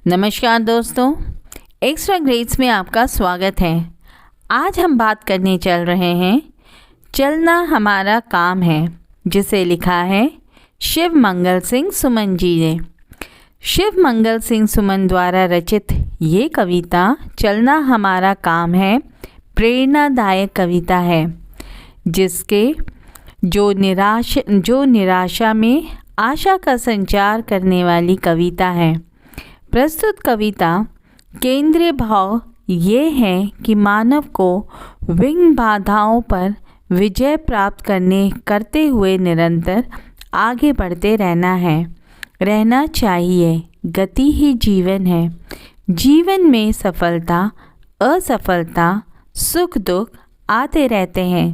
नमस्कार दोस्तों, extra grades में आपका स्वागत है। आज हम बात करने चल रहे हैं चलना हमारा काम है, जिसे लिखा है शिव मंगल सिंह सुमन जी ने। शिव मंगल सिंह सुमन द्वारा रचित ये कविता चलना हमारा काम है प्रेरणादायक कविता है, जिसके जो निराशा में आशा का संचार करने वाली कविता है। प्रस्तुत कविता केंद्रीय भाव ये है कि मानव को विघ्न बाधाओं पर विजय प्राप्त करते हुए निरंतर आगे बढ़ते रहना चाहिए। गति ही जीवन है। जीवन में सफलता असफलता सुख दुख आते रहते हैं।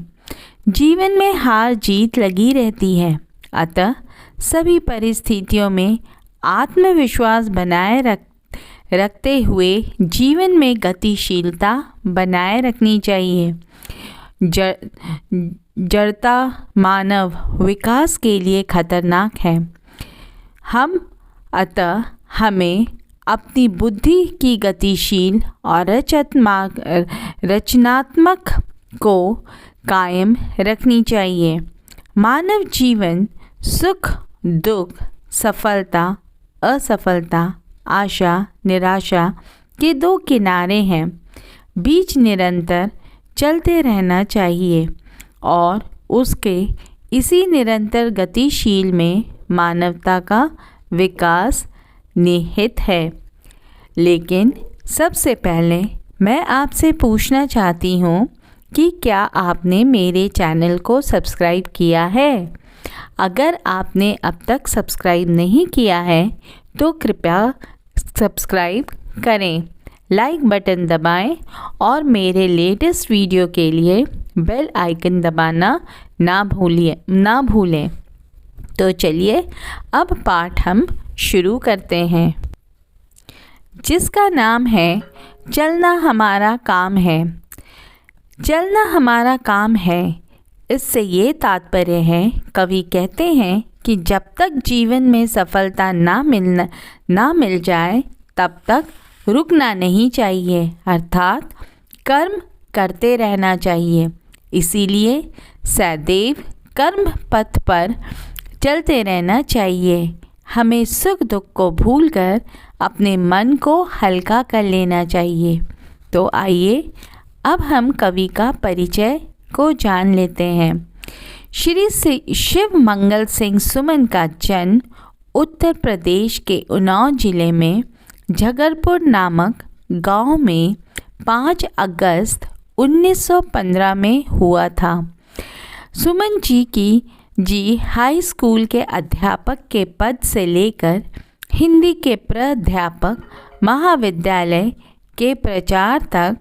जीवन में हार जीत लगी रहती है। अतः सभी परिस्थितियों में आत्मविश्वास बनाए रखते हुए जीवन में गतिशीलता बनाए रखनी चाहिए। जड़ता मानव विकास के लिए खतरनाक है। अतः हमें अपनी बुद्धि की गतिशील और रचनात्मक को कायम रखनी चाहिए। मानव जीवन सुख दुख सफलता असफलता आशा निराशा के दो किनारे हैं। बीच निरंतर चलते रहना चाहिए और उसके इसी निरंतर गतिशील में मानवता का विकास निहित है। लेकिन सबसे पहले मैं आपसे पूछना चाहती हूँ कि क्या आपने मेरे चैनल को सब्सक्राइब किया है? अगर आपने अब तक सब्सक्राइब नहीं किया है तो कृपया सब्सक्राइब करें, लाइक बटन दबाएं और मेरे लेटेस्ट वीडियो के लिए बेल आइकन दबाना ना भूलें। तो चलिए अब पाठ हम शुरू करते हैं, जिसका नाम है चलना हमारा काम है। चलना हमारा काम है, इससे ये तात्पर्य है, कवि कहते हैं कि जब तक जीवन में सफलता ना मिल जाए तब तक रुकना नहीं चाहिए, अर्थात कर्म करते रहना चाहिए। इसीलिए सदैव कर्म पथ पर चलते रहना चाहिए। हमें सुख दुख को भूलकर अपने मन को हल्का कर लेना चाहिए। तो आइए अब हम कवि का परिचय को जान लेते हैं। श्री शिव मंगल सिंह सुमन का जन्म उत्तर प्रदेश के उन्नाव जिले में झगरपुर नामक गांव में 5 अगस्त 1915 में हुआ था। सुमन जी हाई स्कूल के अध्यापक के पद से लेकर हिंदी के प्राध्यापक, महाविद्यालय के प्राचार्य तक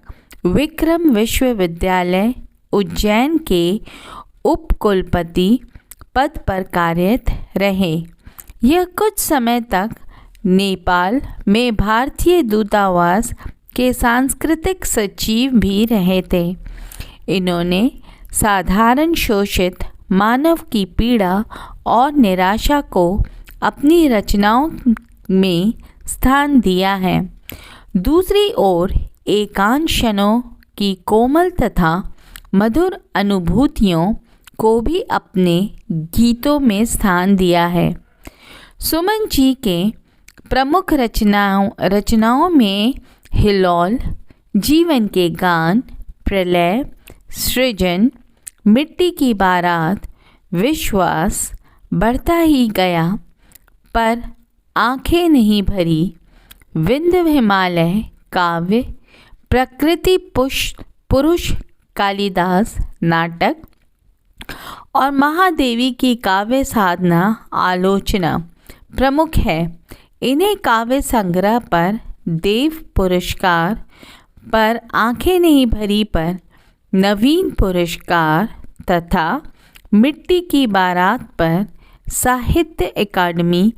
विक्रम विश्वविद्यालय उज्जैन के उपकुलपति पद पर कार्यरत रहे। यह कुछ समय तक नेपाल में भारतीय दूतावास के सांस्कृतिक सचिव भी रहे थे। इन्होंने साधारण शोषित मानव की पीड़ा और निराशा को अपनी रचनाओं में स्थान दिया है। दूसरी ओर एकांत क्षणों की कोमल तथा मधुर अनुभूतियों को भी अपने गीतों में स्थान दिया है। सुमन जी के प्रमुख रचनाओं में हिलोल, जीवन के गान, प्रलय, सृजन, मिट्टी की बारात, विश्वास, बढ़ता ही गया, पर आंखें नहीं भरी, विंध्य हिमालय, काव्य, प्रकृति पुरुष, कालिदास नाटक और महादेवी की काव्य साधना आलोचना प्रमुख है। इन्हें काव्य संग्रह पर देव पुरस्कार, पर आंखें नहीं भरी पर नवीन पुरस्कार तथा मिट्टी की बारात पर साहित्य अकादमी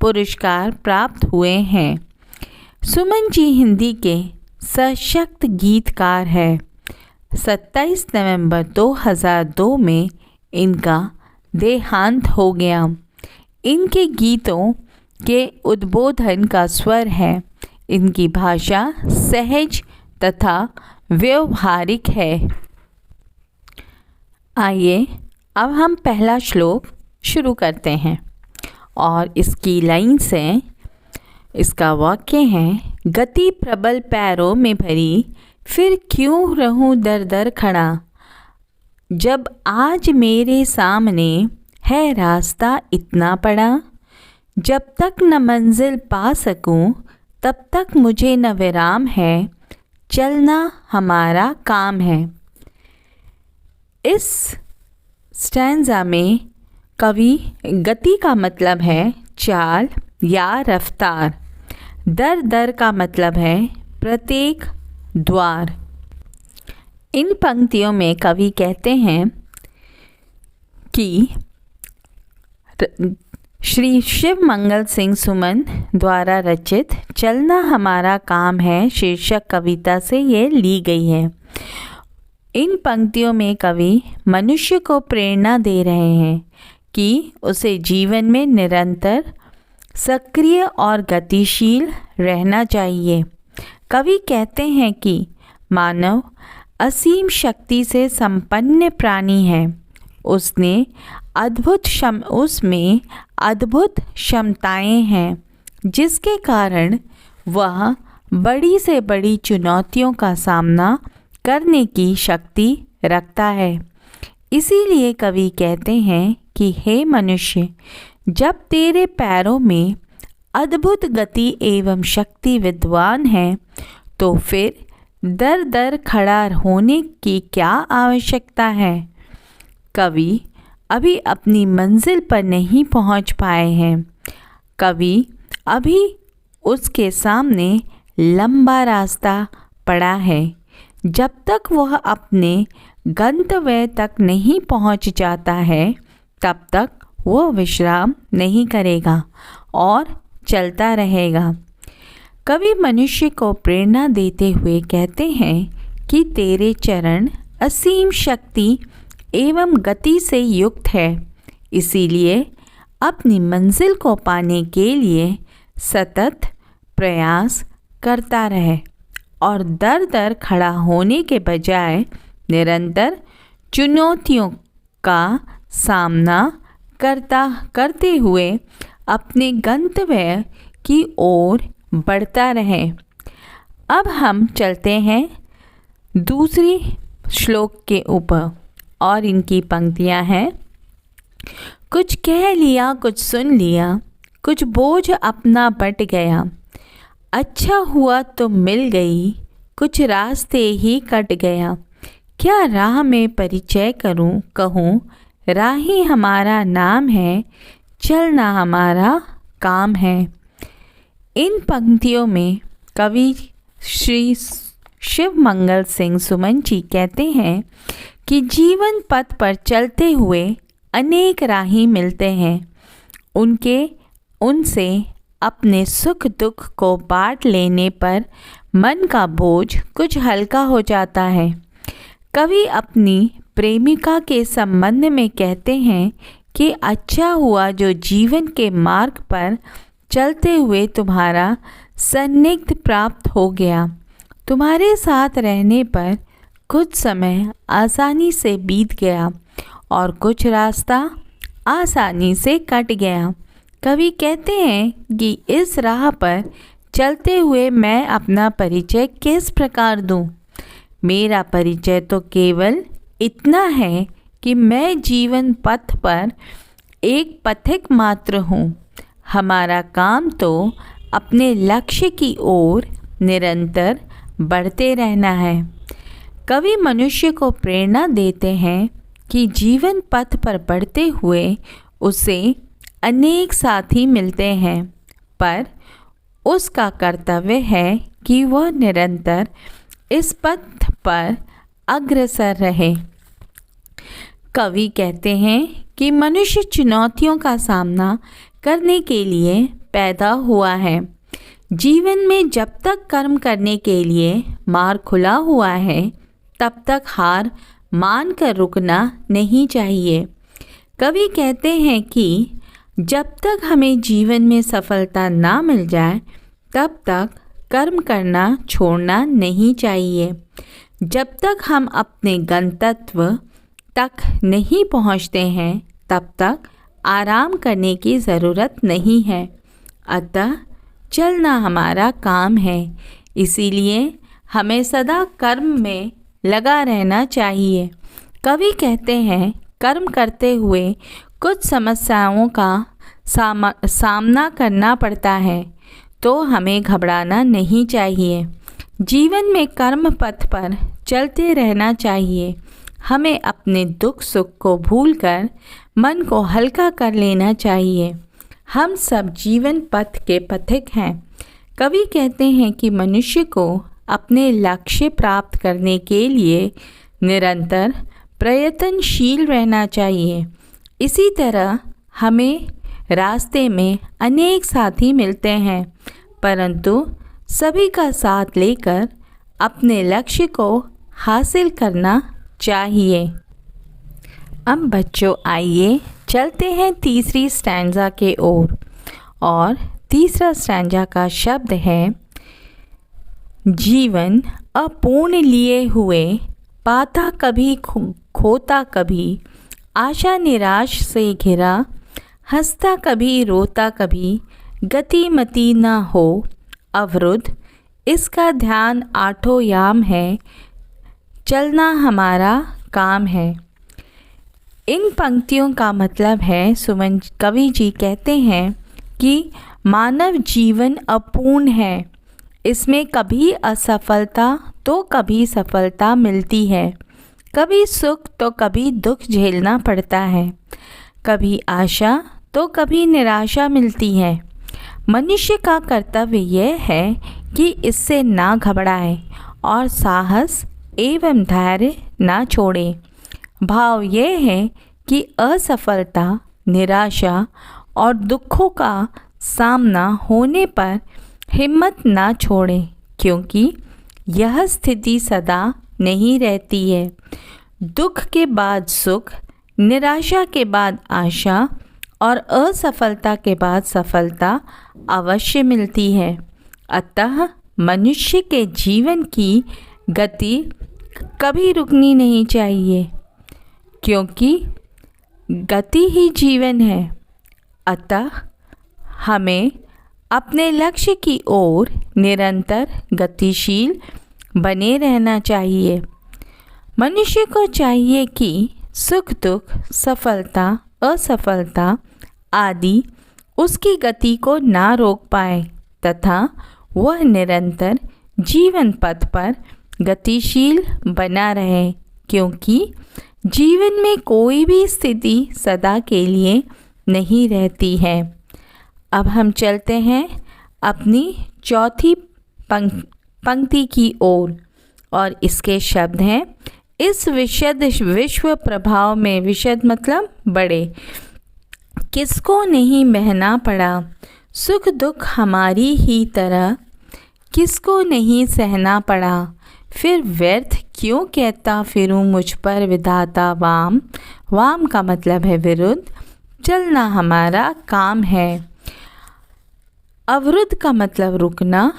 पुरस्कार प्राप्त हुए हैं। सुमन जी हिंदी के सशक्त गीतकार हैं। 27 नवंबर 2002 में इनका देहांत हो गया। इनके गीतों के उद्बोधन का स्वर है इनकी भाषा सहज तथा व्यवहारिक है। आइए अब हम पहला श्लोक शुरू करते हैं और इसकी लाइन्स हैं, इसका वाक्य है, गति प्रबल पैरों में भरी, फिर क्यों रहूं दर दर खड़ा, जब आज मेरे सामने है रास्ता इतना पड़ा, जब तक न मंजिल पा सकूं तब तक मुझे न विराम है, चलना हमारा काम है। इस स्टैंजा में कवि गति का मतलब है चाल या रफ्तार, दर दर का मतलब है प्रत्येक द्वार। इन पंक्तियों में कवि कहते हैं कि श्री शिव मंगल सिंह सुमन द्वारा रचित चलना हमारा काम है शीर्षक कविता से ये ली गई है। इन पंक्तियों में कवि मनुष्य को प्रेरणा दे रहे हैं कि उसे जीवन में निरंतर सक्रिय और गतिशील रहना चाहिए। कवि कहते हैं कि मानव असीम शक्ति से संपन्न प्राणी है, उसमें अद्भुत क्षमताएं हैं, जिसके कारण वह बड़ी से बड़ी चुनौतियों का सामना करने की शक्ति रखता है। इसीलिए कवि कहते हैं कि हे मनुष्य, जब तेरे पैरों में अद्भुत गति एवं शक्ति विद्वान है तो फिर दर दर खड़ा होने की क्या आवश्यकता है। कवि अभी अपनी मंजिल पर नहीं पहुंच पाए हैं, कवि अभी उसके सामने लंबा रास्ता पड़ा है। जब तक वह अपने गंतव्य तक नहीं पहुंच जाता है तब तक वह विश्राम नहीं करेगा और चलता रहेगा। कवि मनुष्य को प्रेरणा देते हुए कहते हैं कि तेरे चरण असीम शक्ति एवं गति से युक्त है, इसीलिए अपनी मंजिल को पाने के लिए सतत प्रयास करता रहे और दर दर खड़ा होने के बजाय निरंतर चुनौतियों का सामना करते हुए अपने गंतव्य की ओर बढ़ता रहे। अब हम चलते हैं दूसरी श्लोक के ऊपर और इनकी पंक्तियां हैं, कुछ कह लिया कुछ सुन लिया, कुछ बोझ अपना बट गया, अच्छा हुआ तो मिल गई, कुछ रास्ते ही कट गया, क्या राह में परिचय कहूँ, राही हमारा नाम है, चलना हमारा काम है। इन पंक्तियों में कवि श्री शिव मंगल सिंह सुमन जी कहते हैं कि जीवन पथ पर चलते हुए अनेक राही मिलते हैं, उनसे अपने सुख दुख को बांट लेने पर मन का बोझ कुछ हल्का हो जाता है। कवि अपनी प्रेमिका के संबंध में कहते हैं कि अच्छा हुआ जो जीवन के मार्ग पर चलते हुए तुम्हारा सान्निध्य प्राप्त हो गया, तुम्हारे साथ रहने पर कुछ समय आसानी से बीत गया और कुछ रास्ता आसानी से कट गया। कवि कहते हैं कि इस राह पर चलते हुए मैं अपना परिचय किस प्रकार दूं? मेरा परिचय तो केवल इतना है कि मैं जीवन पथ पर एक पथिक मात्र हूँ। हमारा काम तो अपने लक्ष्य की ओर निरंतर बढ़ते रहना है। कवि मनुष्य को प्रेरणा देते हैं कि जीवन पथ पर बढ़ते हुए उसे अनेक साथी मिलते हैं, पर उसका कर्तव्य है कि वह निरंतर इस पथ पर अग्रसर रहे। कवि कहते हैं कि मनुष्य चुनौतियों का सामना करने के लिए पैदा हुआ है। जीवन में जब तक कर्म करने के लिए मार्ग खुला हुआ है तब तक हार मान कर रुकना नहीं चाहिए। कवि कहते हैं कि जब तक हमें जीवन में सफलता ना मिल जाए तब तक कर्म करना छोड़ना नहीं चाहिए। जब तक हम अपने गंतव्य तक नहीं पहुंचते हैं तब तक आराम करने की ज़रूरत नहीं है। अतः चलना हमारा काम है, इसीलिए हमें सदा कर्म में लगा रहना चाहिए। कवि कहते हैं, कर्म करते हुए कुछ समस्याओं का सामना करना पड़ता है तो हमें घबराना नहीं चाहिए। जीवन में कर्म पथ पर चलते रहना चाहिए। हमें अपने दुख सुख को भूलकर मन को हल्का कर लेना चाहिए। हम सब जीवन पथ के पथिक हैं। कवि कहते हैं कि मनुष्य को अपने लक्ष्य प्राप्त करने के लिए निरंतर प्रयत्नशील रहना चाहिए। इसी तरह हमें रास्ते में अनेक साथी मिलते हैं, परंतु सभी का साथ लेकर अपने लक्ष्य को हासिल करना चाहिए। अब बच्चों आइए चलते हैं तीसरी स्टैंजा के ओर, और तीसरा स्टैंजा का शब्द है जीवन अपूर्ण लिए हुए, पाता कभी खोता कभी, आशा निराश से घिरा, हंसता कभी रोता कभी, गति मति न हो अवरुद्ध, इसका ध्यान आठों याम है, चलना हमारा काम है। इन पंक्तियों का मतलब है, सुमन कवि जी कहते हैं कि मानव जीवन अपूर्ण है। इसमें कभी असफलता तो कभी सफलता मिलती है, कभी सुख तो कभी दुख झेलना पड़ता है, कभी आशा तो कभी निराशा मिलती है। मनुष्य का कर्तव्य यह है कि इससे ना घबराए और साहस एवं धैर्य ना छोड़े। भाव यह है कि असफलता, निराशा और दुखों का सामना होने पर हिम्मत ना छोड़ें, क्योंकि यह स्थिति सदा नहीं रहती है। दुख के बाद सुख, निराशा के बाद आशा और असफलता के बाद सफलता अवश्य मिलती है। अतः मनुष्य के जीवन की गति कभी रुकनी नहीं चाहिए, क्योंकि गति ही जीवन है। अतः हमें अपने लक्ष्य की ओर निरंतर गतिशील बने रहना चाहिए। मनुष्य को चाहिए कि सुख दुख, सफलता असफलता आदि उसकी गति को ना रोक पाए तथा वह निरंतर जीवन पथ पर गतिशील बना रहे, क्योंकि जीवन में कोई भी स्थिति सदा के लिए नहीं रहती है। अब हम चलते हैं अपनी चौथी पंक्ति की ओर, और इसके शब्द हैं, इस विशद विश्व प्रभाव में, विशद मतलब बड़े, किसको नहीं बहना पड़ा, सुख दुख हमारी ही तरह किसको नहीं सहना पड़ा, फिर व्यर्थ क्यों कहता फिरूं मुझ पर विधाता वाम, वाम का मतलब है विरुद्ध, चलना हमारा काम है। अवरुद्ध का मतलब रुकना,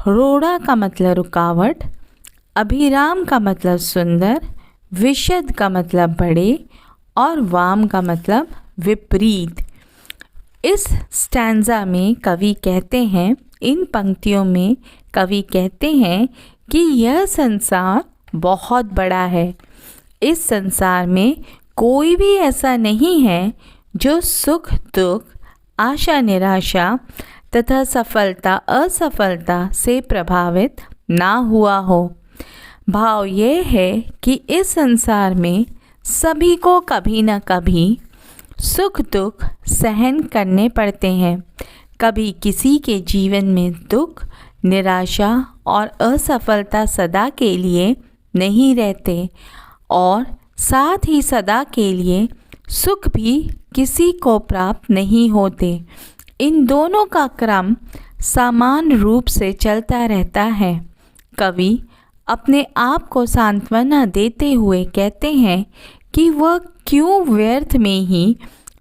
रोड़ा का मतलब रुकावट, अभिराम का मतलब सुंदर, विशद का मतलब बड़े और वाम का मतलब विपरीत। इस स्टैंजा में कवि कहते हैं, इन पंक्तियों में कवि कहते हैं कि यह संसार बहुत बड़ा है। इस संसार में कोई भी ऐसा नहीं है जो सुख दुख, आशा निराशा तथा सफलता असफलता से प्रभावित ना हुआ हो। भाव यह है कि इस संसार में सभी को कभी न कभी सुख दुख सहन करने पड़ते हैं। कभी किसी के जीवन में दुख, निराशा और असफलता सदा के लिए नहीं रहते, और साथ ही सदा के लिए सुख भी किसी को प्राप्त नहीं होते। इन दोनों का क्रम समान रूप से चलता रहता है। कवि अपने आप को सांत्वना देते हुए कहते हैं कि वह क्यों व्यर्थ में ही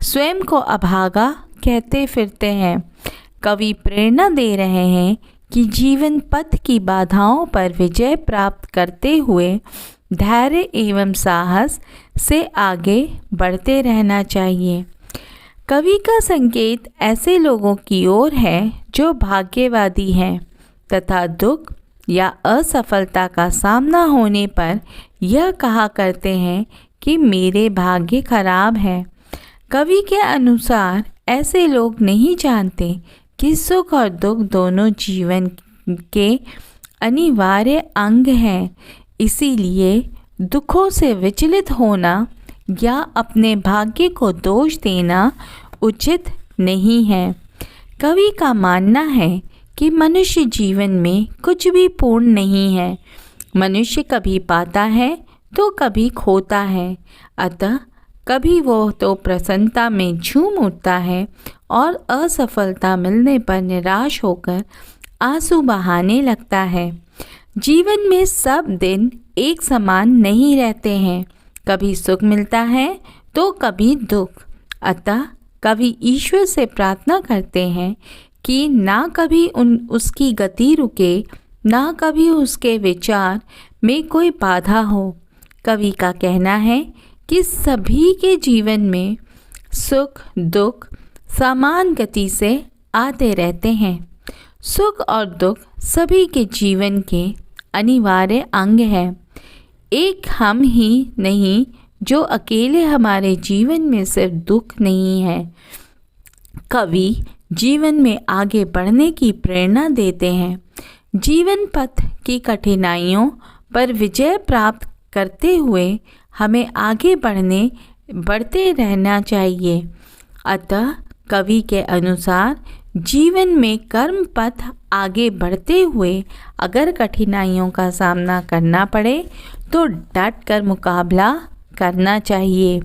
स्वयं को अभागा कहते फिरते हैं। कवि प्रेरणा दे रहे हैं कि जीवन पथ की बाधाओं पर विजय प्राप्त करते हुए धैर्य एवं साहस से आगे बढ़ते रहना चाहिए। कवि का संकेत ऐसे लोगों की ओर है जो भाग्यवादी हैं तथा दुख या असफलता का सामना होने पर यह कहा करते हैं कि मेरे भाग्य खराब है। कवि के अनुसार ऐसे लोग नहीं जानते कि सुख और दुख दोनों जीवन के अनिवार्य अंग हैं। इसीलिए दुखों से विचलित होना या अपने भाग्य को दोष देना उचित नहीं है। कवि का मानना है कि मनुष्य जीवन में कुछ भी पूर्ण नहीं है। मनुष्य कभी पाता है तो कभी खोता है, अतः कभी वो तो प्रसन्नता में झूम उठता है और असफलता मिलने पर निराश होकर आंसू बहाने लगता है। जीवन में सब दिन एक समान नहीं रहते हैं, कभी सुख मिलता है तो कभी दुख। अतः कवि ईश्वर से प्रार्थना करते हैं कि ना कभी उसकी गति रुके, ना कभी उसके विचार में कोई बाधा हो। कवि का कहना है कि सभी के जीवन में सुख दुख समान गति से आते रहते हैं। सुख और दुख सभी के जीवन के अनिवार्य अंग हैं। एक हम ही नहीं जो अकेले हमारे जीवन में सिर्फ दुख नहीं है। कवि जीवन में आगे बढ़ने की प्रेरणा देते हैं। जीवन पथ की कठिनाइयों पर विजय प्राप्त करते हुए हमें आगे बढ़ते रहना चाहिए। अतः कवि के अनुसार जीवन में कर्म पथ आगे बढ़ते हुए अगर कठिनाइयों का सामना करना पड़े तो डट कर मुकाबला करना चाहिए,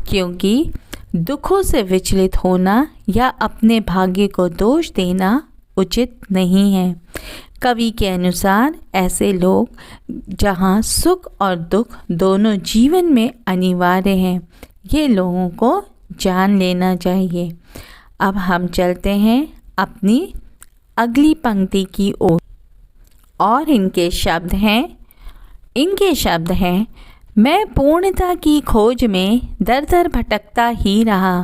क्योंकि दुखों से विचलित होना या अपने भाग्य को दोष देना उचित नहीं है। कवि के अनुसार ऐसे लोग जहाँ सुख और दुख दोनों जीवन में अनिवार्य हैं, ये लोगों को जान लेना चाहिए। अब हम चलते हैं अपनी अगली पंक्ति की ओर और इनके शब्द हैं मैं पूर्णता की खोज में दर दर भटकता ही रहा,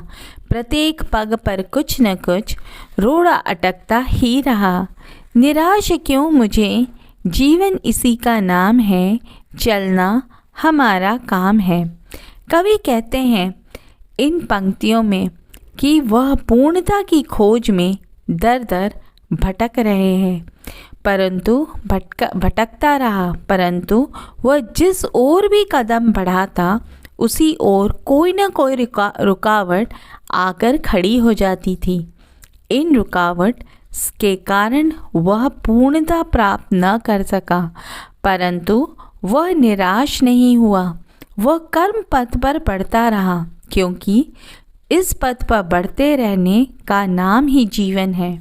प्रत्येक पग पर कुछ न कुछ रोड़ा अटकता ही रहा। निराश क्यों मुझे, जीवन इसी का नाम है, चलना हमारा काम है। कवि कहते हैं इन पंक्तियों में कि वह पूर्णता की खोज में दर दर भटक रहे हैं, परंतु भटकता रहा, परंतु वह जिस ओर भी कदम बढ़ाता उसी ओर कोई न कोई रुकावट आकर खड़ी हो जाती थी। इन रुकावट के कारण वह पूर्णता प्राप्त न कर सका, परंतु वह निराश नहीं हुआ। वह कर्म पथ पर बढ़ता रहा, क्योंकि इस पथ पर बढ़ते रहने का नाम ही जीवन है।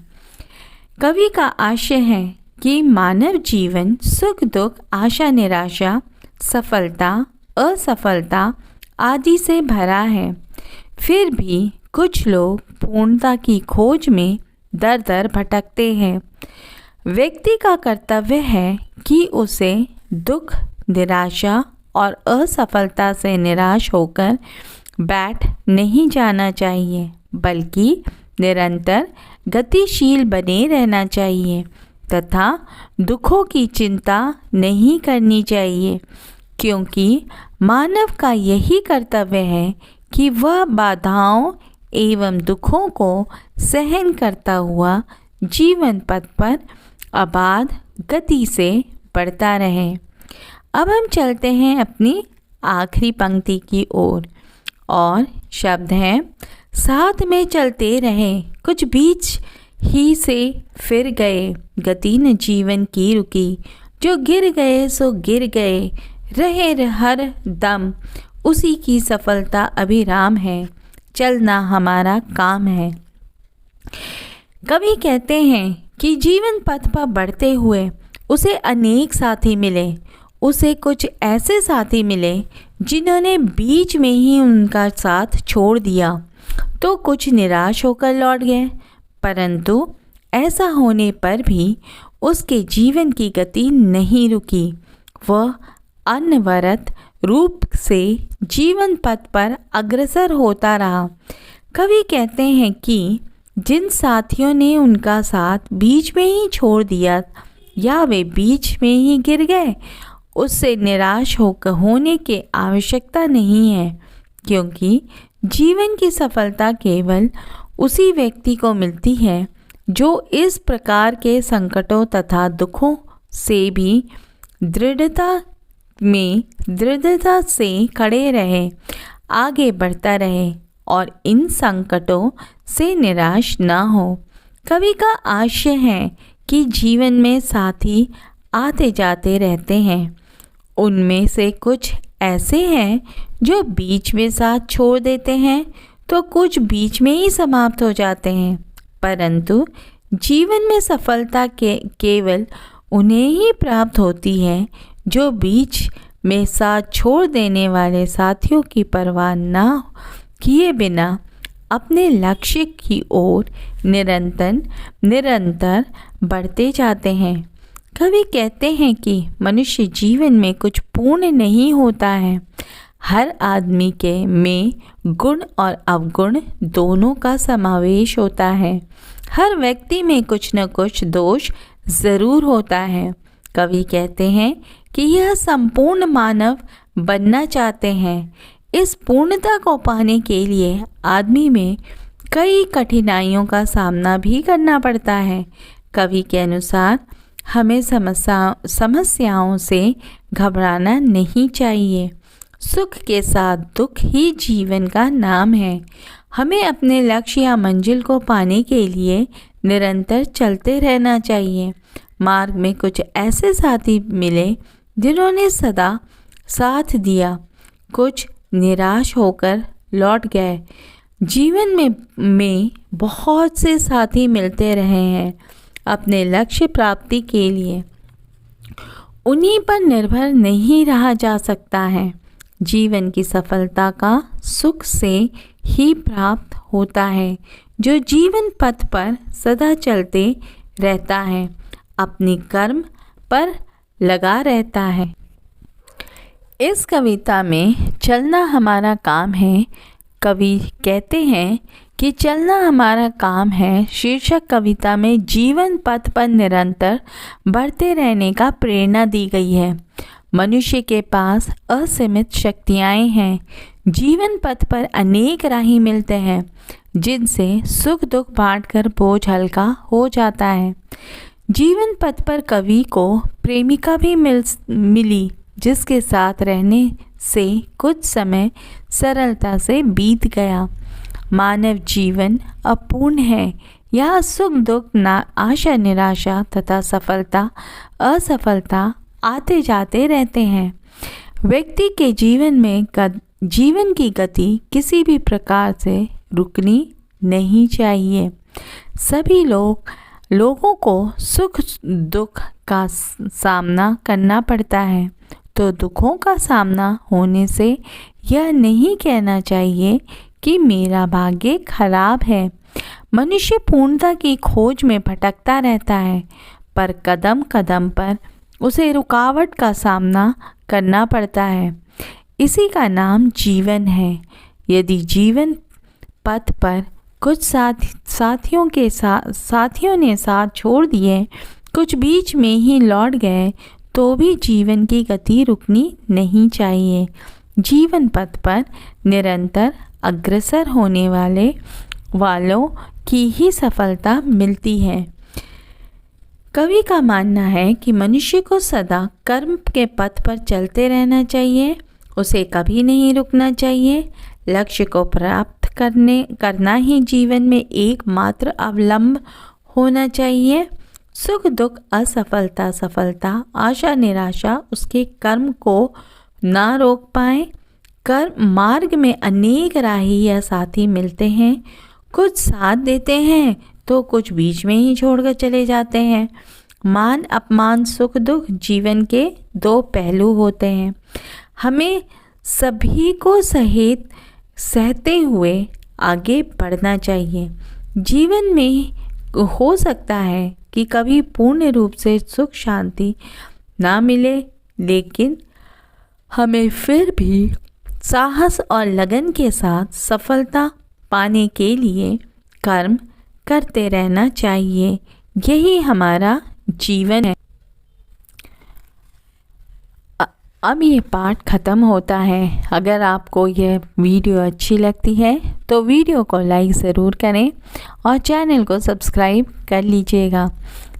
कवि का आशय है कि मानव जीवन सुख दुख आशा निराशा सफलता असफलता आदि से भरा है। फिर भी कुछ लोग पूर्णता की खोज में दर दर भटकते हैं। व्यक्ति का कर्तव्य है कि उसे दुख निराशा और असफलता से निराश होकर बैठ नहीं जाना चाहिए, बल्कि निरंतर गतिशील बने रहना चाहिए तथा दुखों की चिंता नहीं करनी चाहिए, क्योंकि मानव का यही कर्तव्य है कि वह बाधाओं एवं दुखों को सहन करता हुआ जीवन पथ पर अबाध गति से बढ़ता रहे। अब हम चलते हैं अपनी आखिरी पंक्ति की ओर और शब्द हैं साथ में चलते रहे, कुछ बीच ही से फिर गए, गति न जीवन की रुकी, जो गिर गए सो गिर गए, रहे हर दम उसी की सफलता अभिराम है, चलना हमारा काम है। कवि कहते हैं कि जीवन पथ पर बढ़ते हुए उसे अनेक साथी मिले। उसे कुछ ऐसे साथी मिले जिन्होंने बीच में ही उनका साथ छोड़ दिया, तो कुछ निराश होकर लौट गए, परंतु ऐसा होने पर भी उसके जीवन की गति नहीं रुकी। वह अनवरत रूप से जीवन पथ पर अग्रसर होता रहा। कवि कहते हैं कि जिन साथियों ने उनका साथ बीच में ही छोड़ दिया या वे बीच में ही गिर गए, उससे निराश होने की आवश्यकता नहीं है, क्योंकि जीवन की सफलता केवल उसी व्यक्ति को मिलती है जो इस प्रकार के संकटों तथा दुखों से भी दृढ़ता से खड़े रहे, आगे बढ़ता रहे और इन संकटों से निराश न हो। कवि का आशय है कि जीवन में साथी आते जाते रहते हैं। उनमें से कुछ ऐसे हैं जो बीच में साथ छोड़ देते हैं, तो कुछ बीच में ही समाप्त हो जाते हैं। परंतु जीवन में सफलता केवल उन्हें ही प्राप्त होती है जो बीच में साथ छोड़ देने वाले साथियों की परवाह न किए बिना अपने लक्ष्य की ओर निरंतर बढ़ते जाते हैं। कवि कहते हैं कि मनुष्य जीवन में कुछ पूर्ण नहीं होता है। हर आदमी में गुण और अवगुण दोनों का समावेश होता है। हर व्यक्ति में कुछ न कुछ दोष ज़रूर होता है। कवि कहते हैं कि यह संपूर्ण मानव बनना चाहते हैं। इस पूर्णता को पाने के लिए आदमी में कई कठिनाइयों का सामना भी करना पड़ता है। कवि के अनुसार हमें समस्याओं से घबराना नहीं चाहिए। सुख के साथ दुख ही जीवन का नाम है। हमें अपने लक्ष्य या मंजिल को पाने के लिए निरंतर चलते रहना चाहिए। मार्ग में कुछ ऐसे साथी मिले जिन्होंने सदा साथ दिया, कुछ निराश होकर लौट गए। जीवन में बहुत से साथी मिलते रहे हैं। अपने लक्ष्य प्राप्ति के लिए उन्हीं पर निर्भर नहीं रहा जा सकता है। जीवन की सफलता का सुख से ही प्राप्त होता है जो जीवन पथ पर सदा चलते रहता है, अपनी कर्म पर लगा रहता है। इस कविता में चलना हमारा काम है। कवि कहते हैं कि चलना हमारा काम है शीर्षक कविता में जीवन पथ पर निरंतर बढ़ते रहने का प्रेरणा दी गई है। मनुष्य के पास असीमित शक्तियाँ हैं। जीवन पथ पर अनेक राही मिलते हैं जिनसे सुख दुख बांटकर बोझ हल्का हो जाता है। जीवन पथ पर कवि को प्रेमिका भी मिली जिसके साथ रहने से कुछ समय सरलता से बीत गया। मानव जीवन अपूर्ण है। यहाँ सुख दुख आशा निराशा तथा सफलता असफलता आते जाते रहते हैं। व्यक्ति के जीवन की गति किसी भी प्रकार से रुकनी नहीं चाहिए। सभी लोगों को सुख दुख का सामना करना पड़ता है, तो दुखों का सामना होने से यह नहीं कहना चाहिए कि मेरा भाग्य खराब है। मनुष्य पूर्णता की खोज में भटकता रहता है, पर कदम कदम पर उसे रुकावट का सामना करना पड़ता है। इसी का नाम जीवन है। यदि जीवन पथ पर कुछ साथियों ने साथ छोड़ दिए, कुछ बीच में ही लौट गए, तो भी जीवन की गति रुकनी नहीं चाहिए। जीवन पथ पर निरंतर अग्रसर होने वालों की ही सफलता मिलती है। कवि का मानना है कि मनुष्य को सदा कर्म के पथ पर चलते रहना चाहिए, उसे कभी नहीं रुकना चाहिए। लक्ष्य को प्राप्त करना ही जीवन में एकमात्र अवलंब होना चाहिए। सुख दुख असफलता सफलता आशा निराशा उसके कर्म को ना रोक पाए। कर्म मार्ग में अनेक राही या साथी मिलते हैं। कुछ साथ देते हैं तो कुछ बीच में ही छोड़कर चले जाते हैं। मान अपमान सुख दुख जीवन के दो पहलू होते हैं। हमें सभी को सहते हुए आगे बढ़ना चाहिए। जीवन में हो सकता है कि कभी पूर्ण रूप से सुख शांति ना मिले, लेकिन हमें फिर भी साहस और लगन के साथ सफलता पाने के लिए कर्म करते रहना चाहिए। यही हमारा जीवन है। अब ये पाठ ख़त्म होता है। अगर आपको यह वीडियो अच्छी लगती है तो वीडियो को लाइक ज़रूर करें और चैनल को सब्सक्राइब कर लीजिएगा।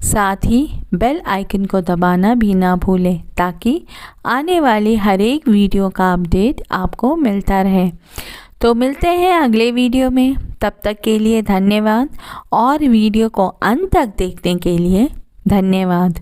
साथ ही बेल आइकन को दबाना भी ना भूलें ताकि आने वाली हर एक वीडियो का अपडेट आपको मिलता रहे। तो मिलते हैं अगले वीडियो में। तब तक के लिए धन्यवाद और वीडियो को अंत तक देखने के लिए धन्यवाद।